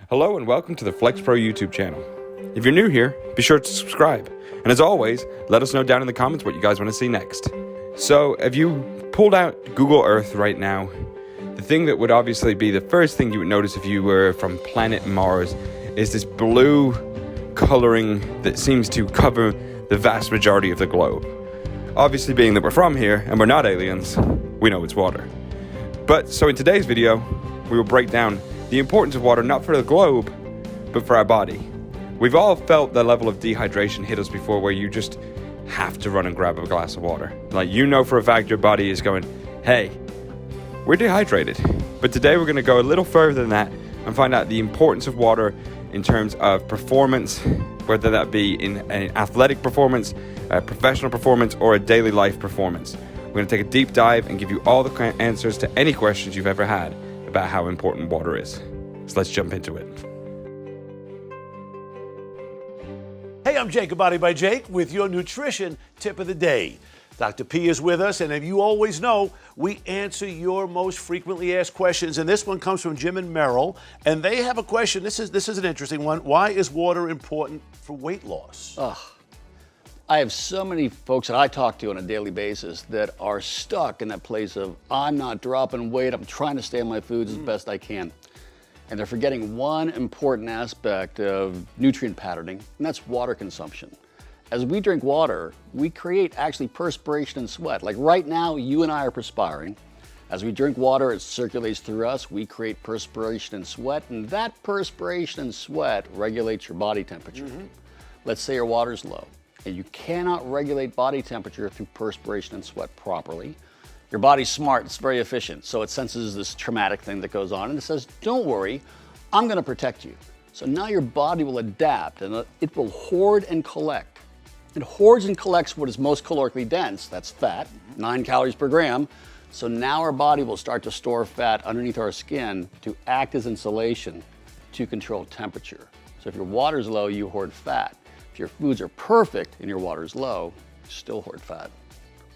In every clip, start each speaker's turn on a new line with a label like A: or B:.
A: Hello and welcome to the FlexPro YouTube channel. If you're new here, be sure to subscribe. And as always, let us know down in the comments what you guys want to see next. So if you pulled out Google Earth right now, the thing that would obviously be the first thing you would notice if you were from planet Mars is this blue coloring that seems to cover the vast majority of the globe. Obviously, being that we're from here and we're not aliens, we know it's water. So in today's video, we will break down the importance of water not for the globe, but for our body. We've all felt the level of dehydration hit us before where you just have to run and grab a glass of water. Like, you know for a fact your body is going, hey, we're dehydrated. But today we're going to go a little further than that and find out the importance of water in terms of performance, whether that be in an athletic performance, a professional performance, or a daily life performance. We're going to take a deep dive and give you all the answers to any questions you've ever had about how important water is. So let's jump into it.
B: Hey, I'm Jacob Body by Jake with your nutrition tip of the day. Dr. P is with us, and as you always know, we answer your most frequently asked questions, and this one comes from Jim and Merrill, and they have a question. This is an interesting one. Why is water important for weight loss?
C: I have so many folks that I talk to on a daily basis that are stuck in that place of, I'm not dropping weight, I'm trying to stay on my foods as best I can. And they're forgetting one important aspect of nutrient patterning, and that's water consumption. As we drink water, we create actually perspiration and sweat. Like right now, you and I are perspiring. As we drink water, it circulates through us, we create perspiration and sweat, and that perspiration and sweat regulates your body temperature. Let's say your water's low, and you cannot regulate body temperature through perspiration and sweat properly. Your body's smart, it's very efficient, so it senses this traumatic thing that goes on and it says, don't worry, I'm gonna protect you. So now your body will adapt and it will hoard and collect. It hoards and collects what is most calorically dense, that's fat, 9 calories per gram. So now our body will start to store fat underneath our skin to act as insulation to control temperature. So if your water's low, you hoard fat. If your foods are perfect and your water's low, you still hoard fat.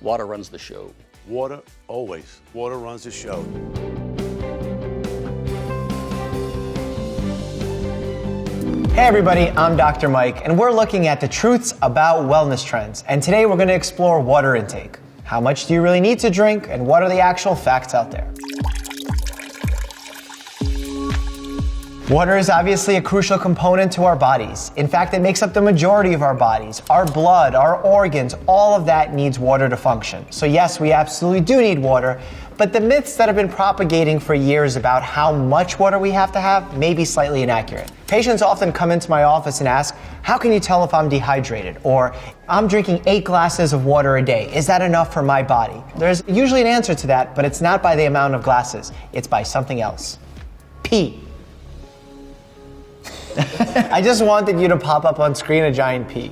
C: Water runs the show.
B: Water, always. Water runs the show.
D: Hey everybody, I'm Dr. Mike, and we're looking at the truths about wellness trends. And today we're going to explore water intake. How much do you really need to drink, and what are the actual facts out there? Water is obviously a crucial component to our bodies. In fact, it makes up the majority of our bodies. Our blood, our organs, all of that needs water to function. So yes, we absolutely do need water, but the myths that have been propagating for years about how much water we have to have may be slightly inaccurate. Patients often come into my office and ask, how can you tell if I'm dehydrated? Or, I'm drinking 8 glasses of water a day. Is that enough for my body? There's usually an answer to that, but it's not by the amount of glasses. It's by something else. Pee. I just wanted you to pop up on screen a giant P.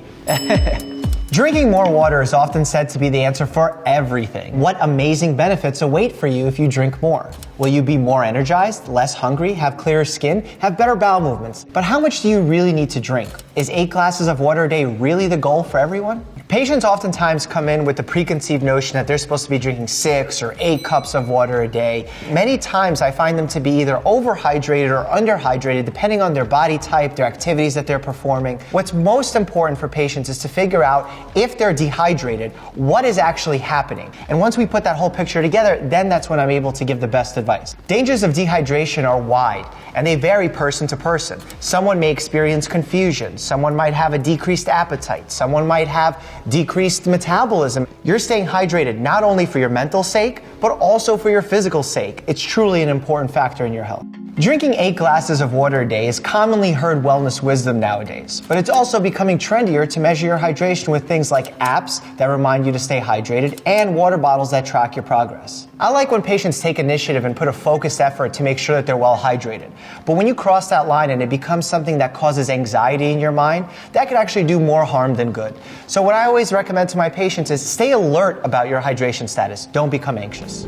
D: Drinking more water is often said to be the answer for everything. What amazing benefits await for you if you drink more? Will you be more energized, less hungry, have clearer skin, have better bowel movements? But how much do you really need to drink? Is 8 glasses of water a day really the goal for everyone? Patients oftentimes come in with the preconceived notion that they're supposed to be drinking 6 or 8 cups of water a day. Many times I find them to be either overhydrated or underhydrated depending on their body type, their activities that they're performing. What's most important for patients is to figure out if they're dehydrated, what is actually happening. And once we put that whole picture together, then that's when I'm able to give the best advice. Dangers of dehydration are wide, and they vary person to person. Someone may experience confusion, someone might have a decreased appetite, someone might have decreased metabolism. You're staying hydrated not only for your mental sake, but also for your physical sake. It's truly an important factor in your health. Drinking 8 glasses of water a day is commonly heard wellness wisdom nowadays, but it's also becoming trendier to measure your hydration with things like apps that remind you to stay hydrated and water bottles that track your progress. I like when patients take initiative and put a focused effort to make sure that they're well hydrated, but when you cross that line and it becomes something that causes anxiety in your mind, that could actually do more harm than good. So what I always recommend to my patients is stay alert about your hydration status. Don't become anxious.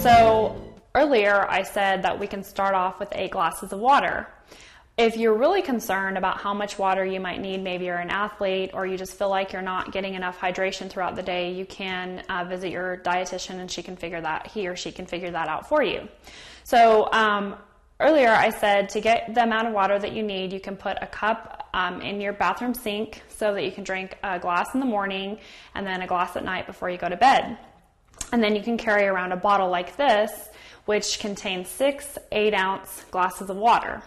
E: So earlier I said that we can start off with 8 glasses of water, If you're really concerned about how much water you might need, maybe you're an athlete or you just feel like you're not getting enough hydration throughout the day, you can visit your dietitian and he or she can figure that out for you. So earlier I said to get the amount of water that you need, you can put a cup in your bathroom sink so that you can drink a glass in the morning and then a glass at night before you go to bed. And then you can carry around a bottle like this, which contains 6 8-ounce glasses of water.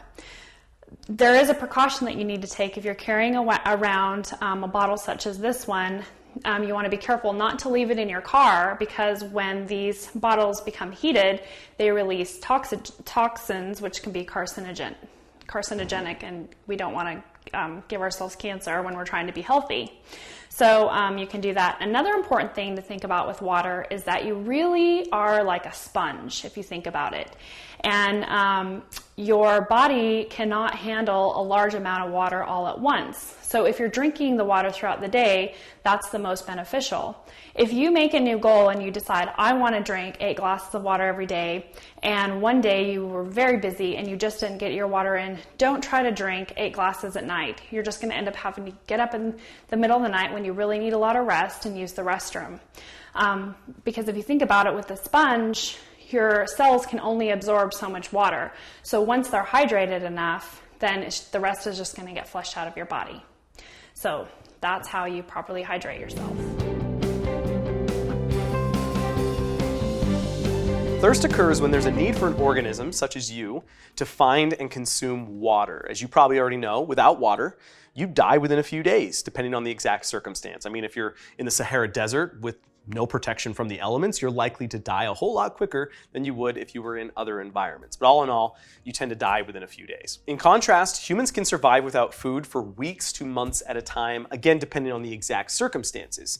E: There is a precaution that you need to take if you're carrying around a bottle such as this one. You want to be careful not to leave it in your car, because when these bottles become heated, they release toxins which can be carcinogenic, and we don't want to give ourselves cancer when we're trying to be healthy. So you can do that. Another important thing to think about with water is that you really are like a sponge, if you think about it. And your body cannot handle a large amount of water all at once. So if you're drinking the water throughout the day, that's the most beneficial. If you make a new goal and you decide, I want to drink 8 glasses of water every day, and one day you were very busy and you just didn't get your water in, don't try to drink 8 glasses at night. You're just going to end up having to get up in the middle of the night when you really need a lot of rest and use the restroom. Because if you think about it, with the sponge, your cells can only absorb so much water. So once they're hydrated enough, then the rest is just going to get flushed out of your body. So that's how you properly hydrate yourself.
F: Thirst occurs when there's a need for an organism, such as you, to find and consume water. As you probably already know, without water, you die within a few days, depending on the exact circumstance. I mean, if you're in the Sahara Desert with no protection from the elements, you're likely to die a whole lot quicker than you would if you were in other environments. But all in all, you tend to die within a few days. In contrast, humans can survive without food for weeks to months at a time, again, depending on the exact circumstances.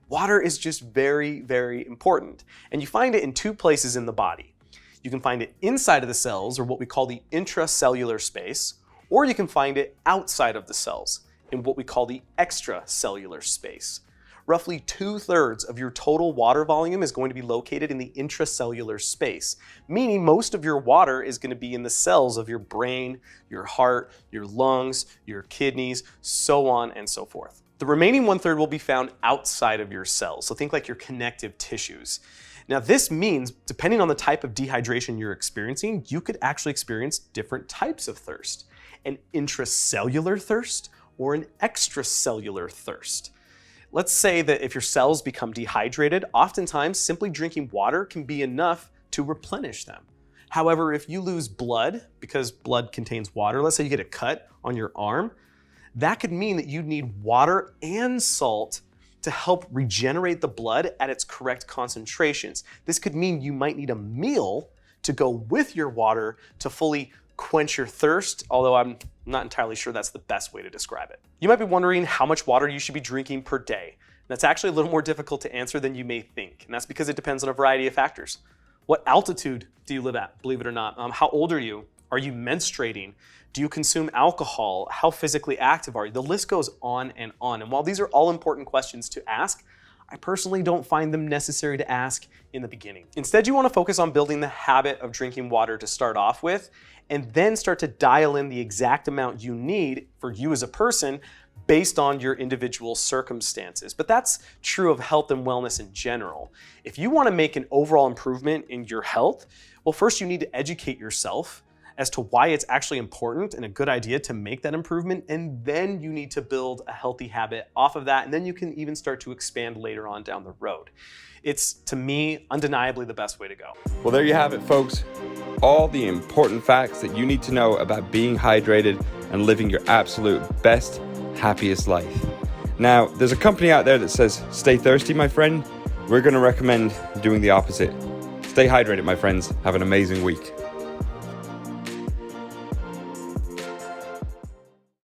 F: Water is just very, very important. And you find it in 2 places in the body. You can find it inside of the cells, or what we call the intracellular space, or you can find it outside of the cells, in what we call the extracellular space. Roughly 2/3 of your total water volume is going to be located in the intracellular space, meaning most of your water is going to be in the cells of your brain, your heart, your lungs, your kidneys, so on and so forth. The remaining 1/3 will be found outside of your cells, so think like your connective tissues. Now this means, depending on the type of dehydration you're experiencing, you could actually experience different types of thirst. An intracellular thirst or an extracellular thirst. Let's say that if your cells become dehydrated, oftentimes simply drinking water can be enough to replenish them. However, if you lose blood, because blood contains water, let's say you get a cut on your arm, that could mean that you need water and salt to help regenerate the blood at its correct concentrations. This could mean you might need a meal to go with your water to fully quench your thirst, although I'm not entirely sure that's the best way to describe it. You might be wondering how much water you should be drinking per day. That's actually a little more difficult to answer than you may think, and that's because it depends on a variety of factors. What altitude do you live at, believe it or not? How old are you? Are you menstruating? Do you consume alcohol? How physically active are you? The list goes on. And while these are all important questions to ask, I personally don't find them necessary to ask in the beginning. Instead, you want to focus on building the habit of drinking water to start off with, and then start to dial in the exact amount you need for you as a person based on your individual circumstances. But that's true of health and wellness in general. If you want to make an overall improvement in your health, well, first you need to educate yourself as to why it's actually important and a good idea to make that improvement, and then you need to build a healthy habit off of that, and then you can even start to expand later on down the road. It's, to me, undeniably the best way to go.
A: Well, there you have it, folks. All the important facts that you need to know about being hydrated and living your absolute best, happiest life. Now, there's a company out there that says, stay thirsty, my friend. We're going to recommend doing the opposite. Stay hydrated, my friends. Have an amazing week.